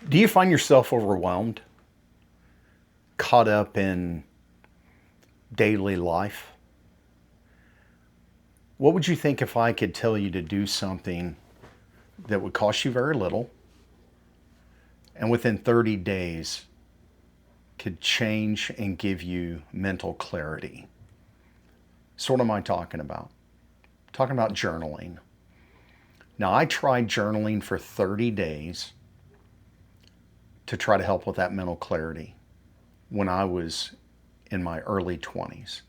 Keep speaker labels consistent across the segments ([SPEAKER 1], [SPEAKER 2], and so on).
[SPEAKER 1] Do you find yourself overwhelmed, caught up in daily life? What would you think if I could tell you to do something that would cost you very little and within 30 days could change and give you mental clarity? So, what am I talking about? I'm talking about journaling. Now, I tried journaling for 30 days to try to help with that mental clarity when I was in my early 20s.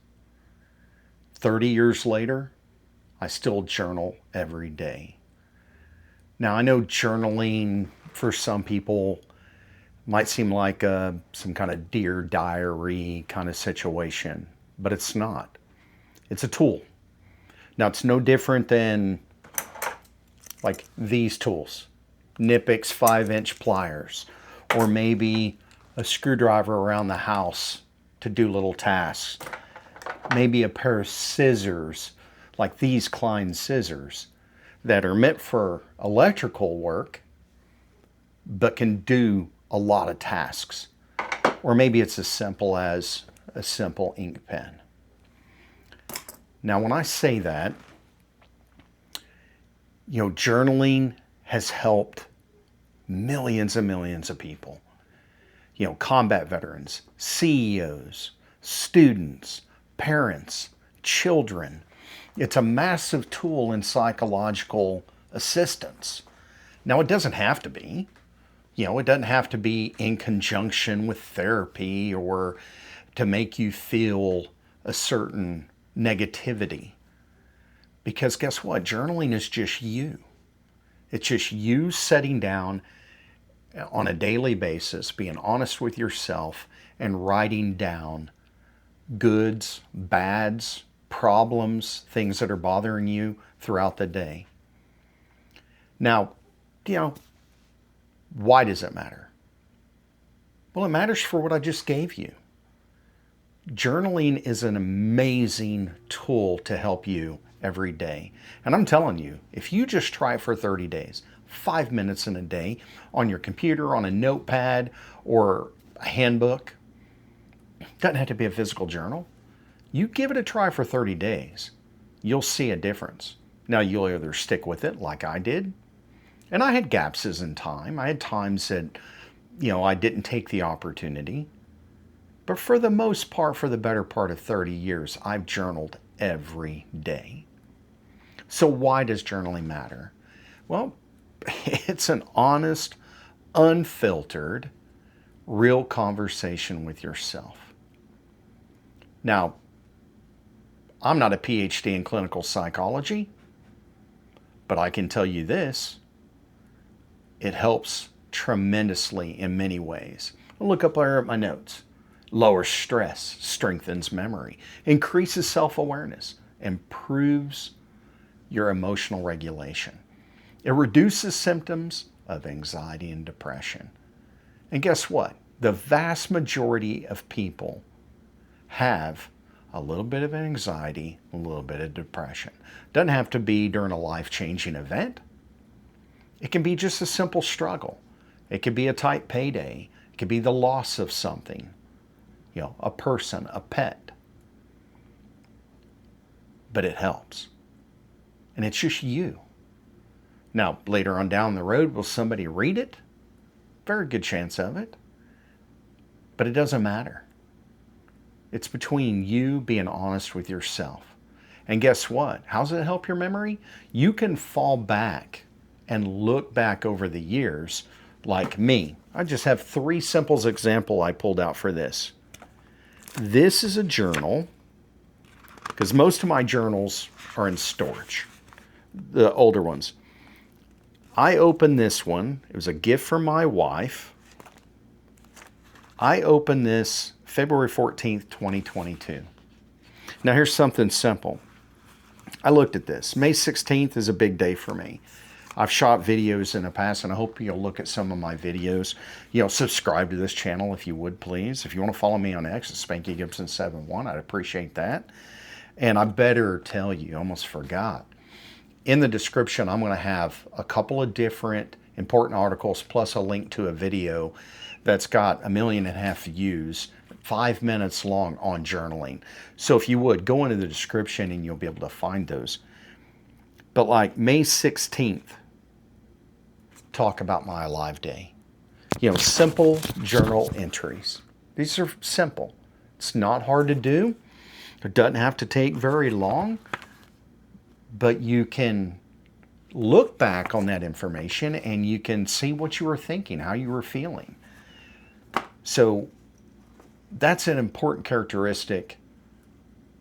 [SPEAKER 1] 30 years later, I still journal every day. Now, I know journaling for some people might seem like some kind of Dear Diary kind of situation, but it's not. It's a tool. Now, it's no different than like these tools, Knipex 5-inch pliers, or maybe a screwdriver around the house to do little tasks. Maybe a pair of scissors, like these Klein scissors, that are meant for electrical work, but can do a lot of tasks. Or maybe it's as simple as a simple ink pen. Now, when I say that, journaling has helped millions and millions of people. Combat veterans, CEOs, students, parents, children. It's a massive tool in psychological assistance. Now, it doesn't have to be. It doesn't have to be in conjunction with therapy or to make you feel a certain negativity. Because guess what? Journaling is just you. It's just you sitting down on a daily basis, being honest with yourself and writing down goods, bads, problems, things that are bothering you throughout the day. Now, why does it matter? Well, it matters for what I just gave you. Journaling is an amazing tool to help you every day. And I'm telling you, if you just try it for 30 days, 5 minutes in a day on your computer, on a notepad, or a handbook, doesn't have to be a physical journal. You give it a try for 30 days, you'll see a difference. Now, you'll either stick with it like I did, and I had gaps in time. I had times that, I didn't take the opportunity. But for the most part, for the better part of 30 years, I've journaled every day. So why does journaling matter? Well, it's an honest, unfiltered, real conversation with yourself. Now, I'm not a PhD in clinical psychology, but I can tell you this, it helps tremendously in many ways. I'll look up there at my notes. Lowers stress, strengthens memory, increases self-awareness, improves your emotional regulation. It reduces symptoms of anxiety and depression. And guess what? The vast majority of people have a little bit of anxiety, a little bit of depression. Doesn't have to be during a life-changing event. It can be just a simple struggle. It could be a tight payday. It could be the loss of something, a person, a pet. But it helps. And it's just you. Now, later on down the road, will somebody read it? Very good chance of it. But it doesn't matter. It's between you being honest with yourself. And guess what? How does it help your memory? You can fall back and look back over the years like me. I just have 3 simple examples I pulled out for this. This is a journal, because most of my journals are in storage, the older ones. I opened this one. It was a gift from my wife. I opened this February 14th, 2022. Now here's something simple. I looked at this. May 16th is a big day for me. I've shot videos in the past, and I hope you'll look at some of my videos. Subscribe to this channel if you would, please. If you want to follow me on X, it's SpankyGibson71. I'd appreciate that. And I better tell you, I almost forgot. In the description, I'm going to have a couple of different important articles, plus a link to a video that's got 1.5 million views, 5 minutes long on journaling. So if you would, go into the description and you'll be able to find those. But like May 16th, talk about my Alive Day. Simple journal entries. These are simple. It's not hard to do. It doesn't have to take very long, but you can look back on that information and you can see what you were thinking, how you were feeling. So that's an important characteristic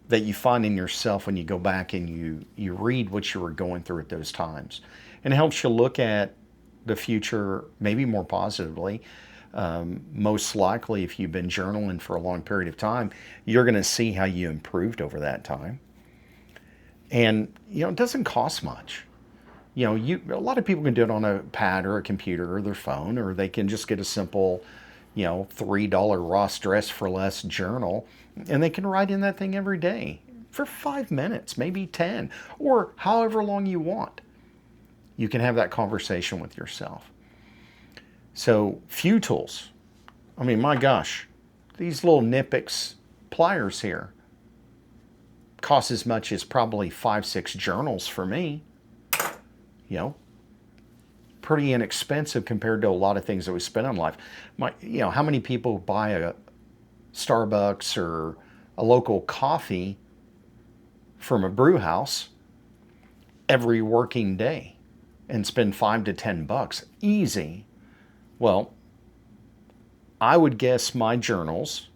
[SPEAKER 1] that you find in yourself when you go back and you read what you were going through at those times. And it helps you look at the future maybe more positively. Most likely, if you've been journaling for a long period of time, you're going to see how you improved over that time. And, it doesn't cost much. A lot of people can do it on a pad or a computer or their phone, or they can just get a simple, $3 Ross Dress for Less journal, and they can write in that thing every day for 5 minutes, maybe 10, or however long you want. You can have that conversation with yourself. So, few tools. I mean, my gosh, these little Nipix pliers here cost as much as probably 5-6 journals for me. Pretty inexpensive compared to a lot of things that we spend on life. How many people buy a Starbucks or a local coffee from a brew house every working day and spend $5 to $10 easy? Well, I would guess my journals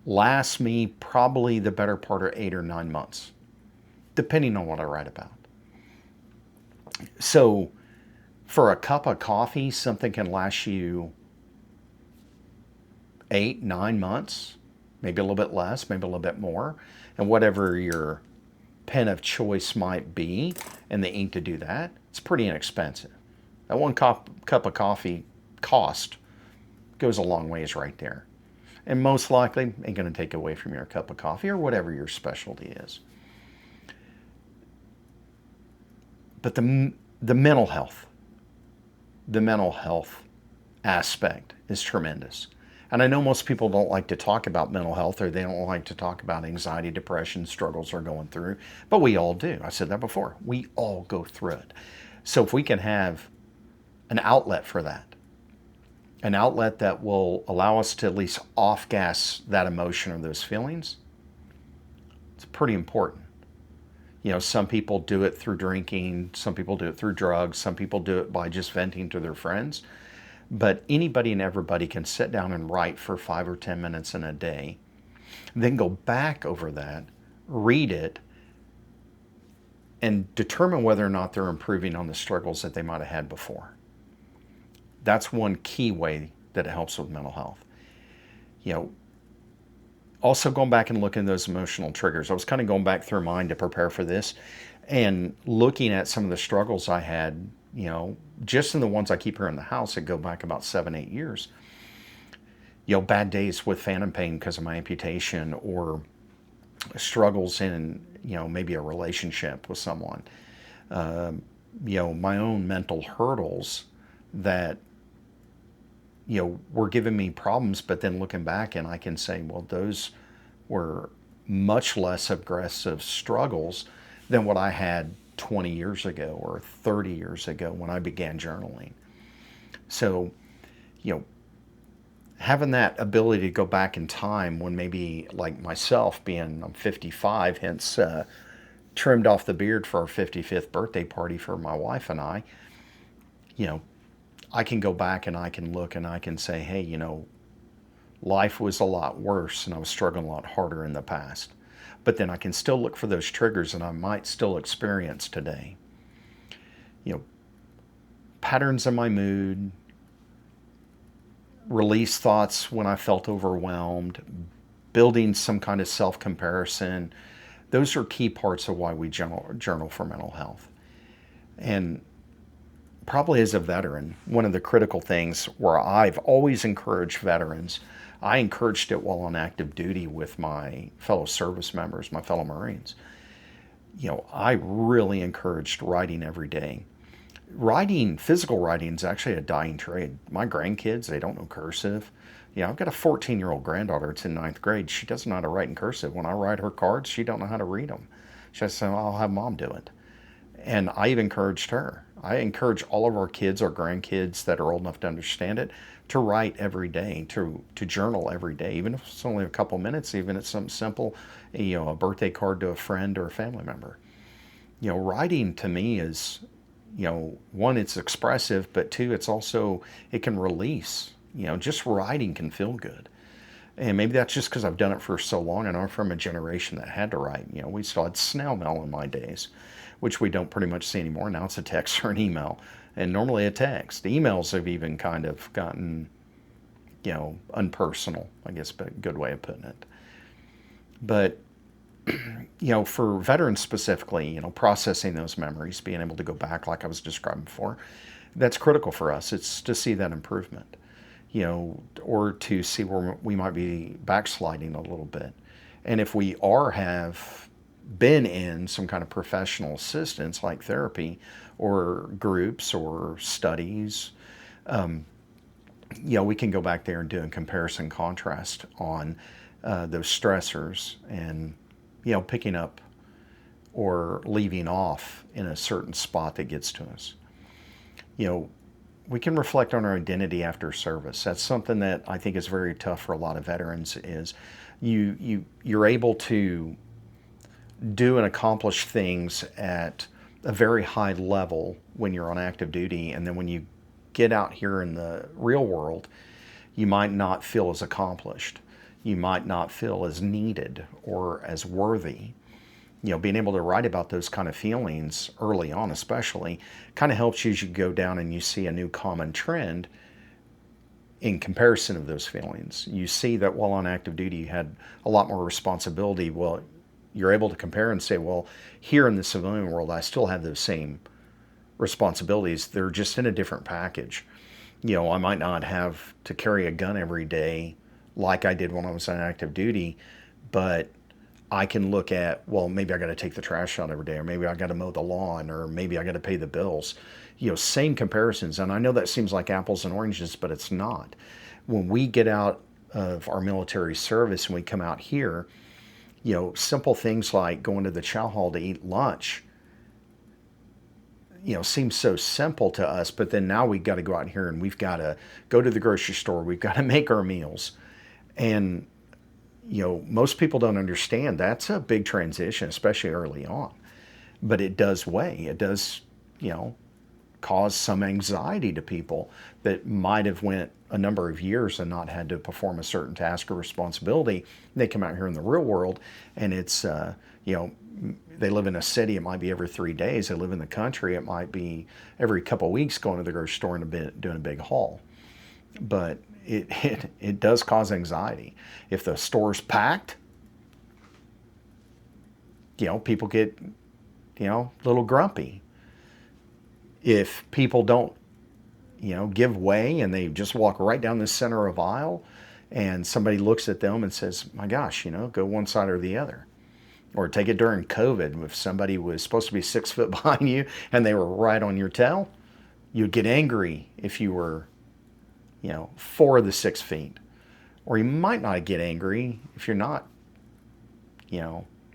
[SPEAKER 1] last me probably the better part of 8 or 9 months, depending on what I write about. So for a cup of coffee, something can last you 8, 9 months, maybe a little bit less, maybe a little bit more, and whatever your pen of choice might be, and the ink to do that, it's pretty inexpensive. That one cup of coffee cost goes a long ways right there. And most likely ain't going to take away from your cup of coffee or whatever your specialty is. But the mental health aspect is tremendous. And I know most people don't like to talk about mental health, or they don't like to talk about anxiety, depression, struggles they're going through, but we all do. I said that before. We all go through it. So if we can have an outlet for that, an outlet that will allow us to at least off-gas that emotion or those feelings, it's pretty important. Some people do it through drinking, some people do it through drugs, some people do it by just venting to their friends. But anybody and everybody can sit down and write for 5 or 10 minutes in a day, then go back over that, read it, and determine whether or not they're improving on the struggles that they might have had before. That's one key way that it helps with mental health. Also going back and looking at those emotional triggers. I was kind of going back through mine to prepare for this and looking at some of the struggles I had, just in the ones I keep here in the house that go back about 7-8 years. Bad days with phantom pain because of my amputation, or struggles in, maybe a relationship with someone. My own mental hurdles that, were giving me problems, but then looking back and I can say, well, those were much less aggressive struggles than what I had 20 years ago or 30 years ago when I began journaling. So, having that ability to go back in time when maybe, like myself, I'm 55, hence trimmed off the beard for our 55th birthday party for my wife and I, I can go back and I can look and I can say, hey, life was a lot worse and I was struggling a lot harder in the past. But then I can still look for those triggers that I might still experience today. Patterns in my mood, release thoughts when I felt overwhelmed, building some kind of self-comparison. Those are key parts of why we journal for mental health. And probably as a veteran, one of the critical things where I've always encouraged veterans, I encouraged it while on active duty with my fellow service members, my fellow Marines. I really encouraged writing every day. Writing, physical writing is actually a dying trade. My grandkids, they don't know cursive. I've got a 14-year-old granddaughter. It's in ninth grade. She doesn't know how to write in cursive. When I write her cards, she don't know how to read them. She says, I'll have mom do it. And I've encouraged her. I encourage all of our kids, our grandkids that are old enough to understand it, to write every day, to journal every day, even if it's only a couple minutes, even if it's something simple, a birthday card to a friend or a family member. Writing to me is, one, it's expressive, but two, it can release. Just writing can feel good. And maybe that's just because I've done it for so long and I'm from a generation that had to write. We still had snail mail in my days, which we don't pretty much see anymore. Now it's a text or an email, and normally a text. Emails have even kind of gotten, unpersonal, I guess, but a good way of putting it. But, for veterans specifically, processing those memories, being able to go back like I was describing before, that's critical for us. It's to see that improvement, or to see where we might be backsliding a little bit. And if we have been in some kind of professional assistance like therapy or groups or studies, we can go back there and do a comparison contrast on those stressors and, picking up or leaving off in a certain spot that gets to us. We can reflect on our identity after service. That's something that I think is very tough for a lot of veterans. Is you're able to do and accomplish things at a very high level when you're on active duty, and then when you get out here in the real world, you might not feel as accomplished. You might not feel as needed or as worthy. Being able to write about those kind of feelings early on especially kind of helps you as you go down and you see a new common trend in comparison of those feelings. You see that while on active duty you had a lot more responsibility. Well, you're able to compare and say, well, here in the civilian world, I still have those same responsibilities. They're just in a different package. I might not have to carry a gun every day like I did when I was on active duty, but I can look at, well, maybe I got to take the trash out every day, or maybe I got to mow the lawn, or maybe I got to pay the bills. Same comparisons. And I know that seems like apples and oranges, but it's not. When we get out of our military service and we come out here, simple things like going to the chow hall to eat lunch, seems so simple to us, but then now we've got to go out here and we've got to go to the grocery store. We've got to make our meals. And, most people don't understand that's a big transition, especially early on. But it does weigh. It does, cause some anxiety to people that might have went a number of years and not had to perform a certain task or responsibility. They come out here in the real world and it's, they live in a city, it might be every 3 days. They live in the country, it might be every couple of weeks going to the grocery store and doing a big haul. But it does cause anxiety. If the store's packed, people get, a little grumpy. If people don't, give way and they just walk right down the center of aisle and somebody looks at them and says, my gosh, go one side or the other. Or take it during COVID, if somebody was supposed to be 6 foot behind you and they were right on your tail, you'd get angry if you were, 4 of the 6 feet. Or you might not get angry if you're not,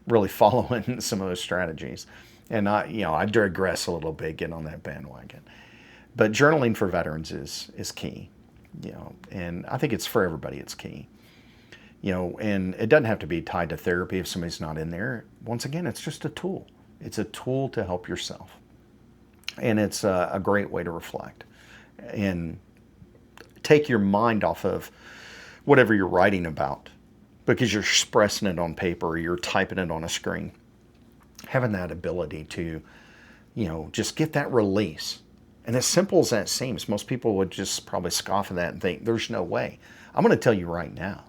[SPEAKER 1] really following some of those strategies. And I digress a little bit, getting on that bandwagon. But journaling for veterans is key, and I think it's for everybody, it's key. And it doesn't have to be tied to therapy if somebody's not in there. Once again, it's just a tool. It's a tool to help yourself. And it's a great way to reflect and take your mind off of whatever you're writing about, because you're expressing it on paper or you're typing it on a screen. Having that ability to, just get that release. And as simple as that seems, most people would just probably scoff at that and think, there's no way. I'm going to tell you right now,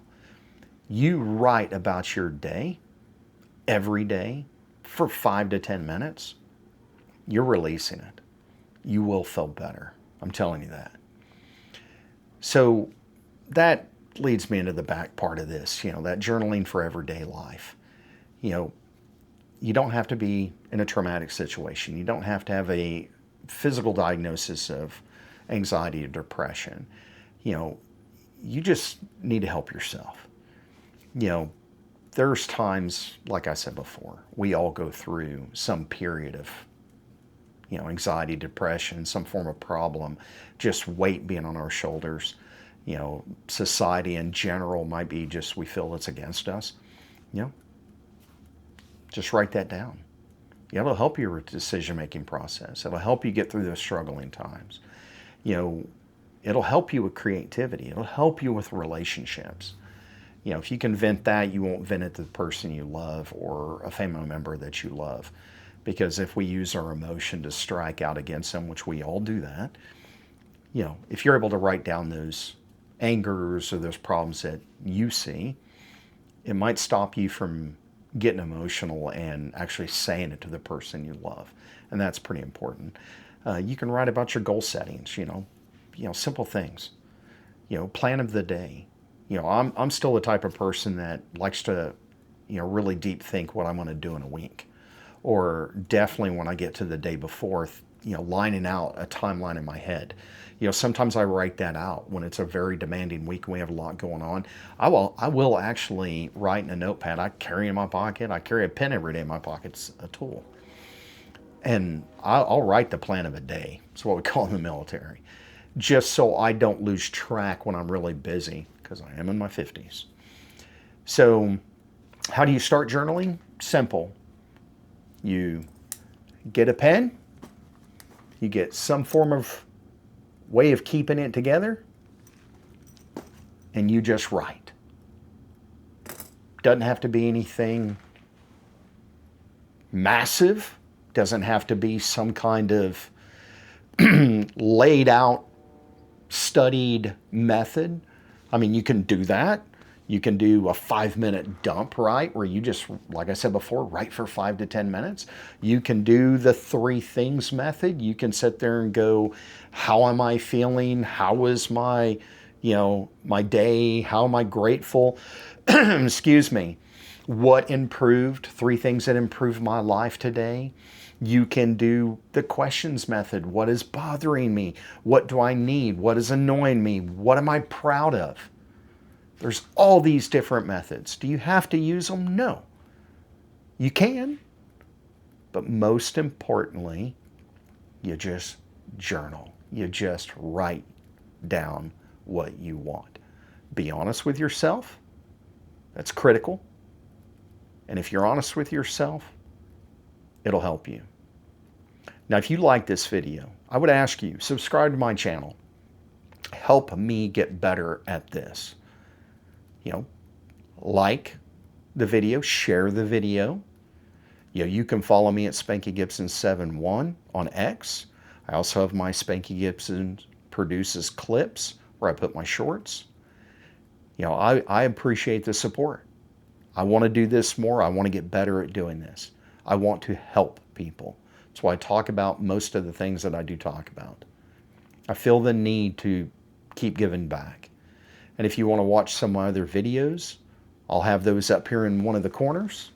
[SPEAKER 1] you write about your day every day for 5 to 10 minutes, you're releasing it. You will feel better. I'm telling you that. So that leads me into the back part of this, that journaling for everyday life. You don't have to be in a traumatic situation. You don't have to have a physical diagnosis of anxiety or depression, you know, you just need to help yourself. You know, there's times, like I said before, we all go through some period of, you know, anxiety, depression, some form of problem, just weight being on our shoulders. You know, society in general might be just, we feel it's against us. You know, just write that down. It'll help your decision-making process. It'll help you get through those struggling times. You know, it'll help you with creativity. It'll help you with relationships. You know, if you can vent that, you won't vent it to the person you love or a family member that you love. Because if we use our emotion to strike out against them, which we all do that, you know, if you're able to write down those angers or those problems that you see, it might stop you from getting emotional and actually saying it to the person you love. And that's pretty important. You can write about your goal settings, you know, simple things, you know, plan of the day. You know, I'm still the type of person that likes to, you know, really deep think what I'm going to do in a week. Or definitely when I get to the day before, you know, lining out a timeline in my head. You know, sometimes I write that out when it's a very demanding week and we have a lot going on. I will actually write in a notepad. I carry in my pocket. I carry a pen every day in my pocket. It's a tool. And I'll write the plan of a day. It's what we call in the military. Just so I don't lose track when I'm really busy, because I am in my 50s. So how do you start journaling? Simple. You get a pen. You get some form of way of keeping it together, and you just write. Doesn't have to be anything massive. Doesn't have to be some kind of laid out, studied method. I mean, you can do that. You can do a 5-minute dump, right? Where you just, like I said before, write for 5 to 10 minutes. You can do the 3 things method. You can sit there and go, how am I feeling? How was my, you know, my day? How am I grateful? Excuse me. What improved? 3 things that improved my life today. You can do the questions method. What is bothering me? What do I need? What is annoying me? What am I proud of? There's all these different methods. Do you have to use them? No. You can. But most importantly, you just journal. You just write down what you want. Be honest with yourself. That's critical. And if you're honest with yourself, it'll help you. Now, if you like this video, I would ask you, subscribe to my channel. Help me get better at this. You know, like the video, share the video. You know, you can follow me at Spanky Gibson 71 on X. I also have my Spanky Gibson Produces Clips where I put my shorts. You know, I appreciate the support. I want to do this more. I want to get better at doing this. I want to help people. That's why I talk about most of the things that I do talk about. I feel the need to keep giving back. And if you want to watch some of my other videos, I'll have those up here in one of the corners.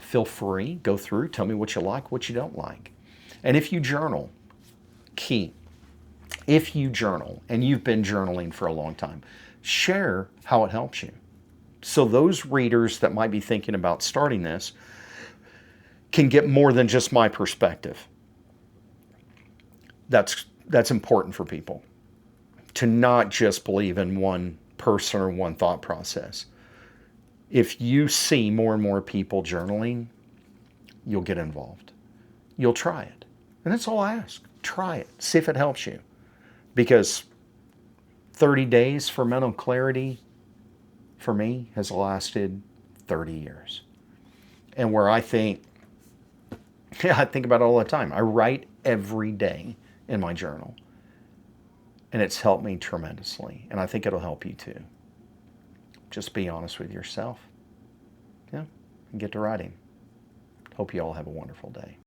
[SPEAKER 1] Feel free, go through, tell me what you like, what you don't like. And if you journal, key, if you journal and you've been journaling for a long time, share how it helps you. So those readers that might be thinking about starting this can get more than just my perspective. That's important for people. To not just believe in one person or one thought process. If you see more and more people journaling, you'll get involved. You'll try it. And that's all I ask. Try it. See if it helps you. Because 30 days for mental clarity, for me, has lasted 30 years. And where I think, I think about it all the time. I write every day in my journal. And it's helped me tremendously. And I think it'll help you too. Just be honest with yourself. Yeah, and get to writing. Hope you all have a wonderful day.